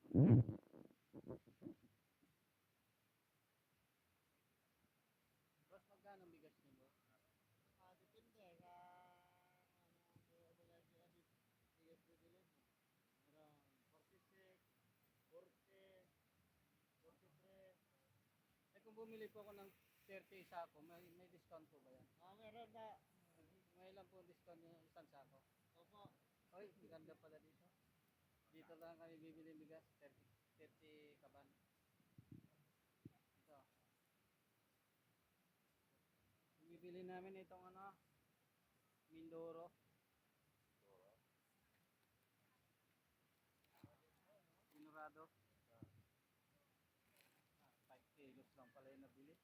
Boss, magkano ang bigas niyo, boss? Depende ano bigas bibili mo. Meron 46, 40, 43. Eh kung bumili po ako ng 30 sako, may discount po ba yan? Meron na. May ilan po discount yung isang sako? Opo. Oy, ganda pala dito. Dito lang kami bibili ng bigas, 30 kaban. Ito. Bibili namin itong ano, Mindoro. Minurado. 5 kilos lang pala yung nabili.